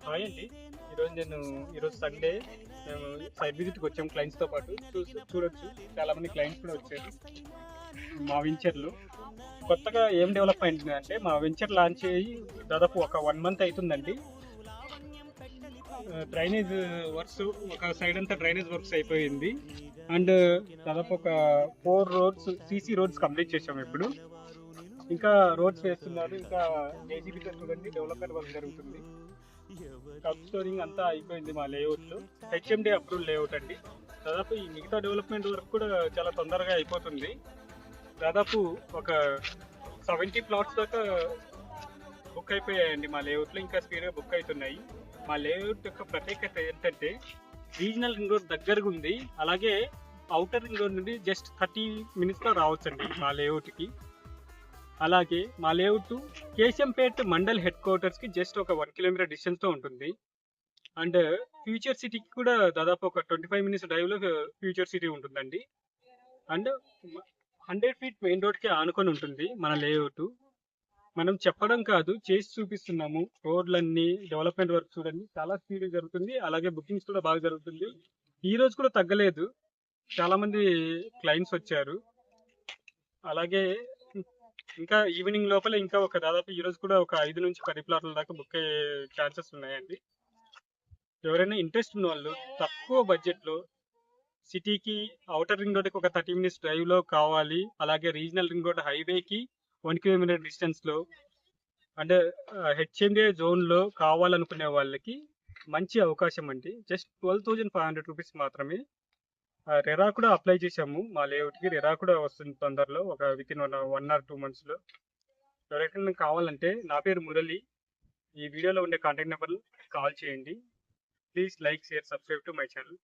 Hi అండి. ఈరోజు Sunday మేము సైట్ విజిట్‌కి వచ్చాము క్లయింట్స్‌తో పాటు. చూడొచ్చు చాలామంది క్లయింట్స్ కూడా వచ్చారు. మా వెంచర్‌లో కొత్తగా ఏం డెవలప్ అయిందంటే మా వెంచర్ లాంచ్ అయ్యి దాదాపు ఒక 1 మంత్ అయితుందండి. డ్రైనేజ్ వర్క్స్ ఒక సైడ్ అంతా డ్రైనేజ్ వర్క్స్ అయిపోయింది. అండ్ దాదాపు ఒక 4 రోడ్స్ సీసీ రోడ్స్ కంప్లీట్ చేసాము ఇప్పుడు. ఇంకా రోడ్స్ వేస్తున్నారు. ఇంకా జేసీబీతో చూడండి డెవలప్‌మెంట్ వర్క్ జరుగుతుంది. కప్ స్టోరింగ్ అంతా అయిపోయింది మా లేఅవుట్లో. హెచ్ఎండి అప్రూవ్డ్ లేఅవుట్ అండి. దాదాపు ఈ మిగతా డెవలప్మెంట్ వర్క్ కూడా చాలా తొందరగా అయిపోతుంది. దాదాపు ఒక 70 ప్లాట్స్ దాకా బుక్ అయిపోయాయండి మా లేఅవుట్లో. ఇంకా స్పీడ్గా బుక్ అవుతున్నాయి. మా లేఅవుట్ యొక్క ప్రత్యేకత ఏంటంటే రీజనల్ రింగ్ రోడ్ దగ్గరగా ఉంది. అలాగే అవుటర్ రింగ్ రోడ్ నుండి జస్ట్ 30 మినిట్స్లో రావచ్చండి మా లేఅవుట్కి. అలాగే మా లేఅవుట్ కేశంపేట్ మండల్ హెడ్ క్వార్టర్స్కి జస్ట్ ఒక 1 కిలోమీటర్ డిస్టెన్స్తో ఉంటుంది. అండ్ ఫ్యూచర్ సిటీకి కూడా దాదాపు ఒక 25 మినిట్స్ డ్రైవ్లో ఫ్యూచర్ సిటీ ఉంటుందండి. అండ్ 100 ఫీట్ మెయిన్ రోడ్కి ఆనుకొని ఉంటుంది మన లేఅవుట్. మనం చెప్పడం కాదు, చేసి చూపిస్తున్నాము. రోడ్లన్నీ డెవలప్మెంట్ వర్క్ చూడండి చాలా స్పీడ్ జరుగుతుంది. అలాగే బుకింగ్స్ కూడా బాగా జరుగుతుంది. ఈ రోజు కూడా తగ్గలేదు, చాలా మంది క్లయింట్స్ వచ్చారు. అలాగే ఇంకా ఈవినింగ్ లోపల ఇంకా ఒక దాదాపు ఈ రోజు కూడా ఒక 5 నుంచి 10 ప్లాట్ల దాకా బుక్ అయ్యే ఛాన్సెస్ ఉన్నాయండి. ఎవరైనా ఇంట్రెస్ట్ ఉన్న వాళ్ళు తక్కువ బడ్జెట్లో సిటీకి అవుటర్ రింగ్ రోడ్కి ఒక 30 మినిట్స్ డ్రైవ్లో కావాలి, అలాగే రీజనల్ రింగ్ రోడ్ హైవేకి 1 కిలోమీటర్ డిస్టెన్స్లో అంటే హెచ్ఎండిఏ జోన్లో కావాలనుకునే వాళ్ళకి మంచి అవకాశం అండి. జస్ట్ 12,500 రూపీస్ మాత్రమే. రెరా కూడా అప్లై చేశాము మా లేఅవుట్కి. రెరా కూడా వస్తుంది తొందరలో, ఒక వితిన్ 1 ఆర్ 2 మంత్స్లో. ఎవరికైనా కావాలంటే నా పేరు మురళి. ఈ వీడియోలో ఉండే కాంటాక్ట్ నెంబర్ కాల్ చేయండి. Please like, share, subscribe to my channel.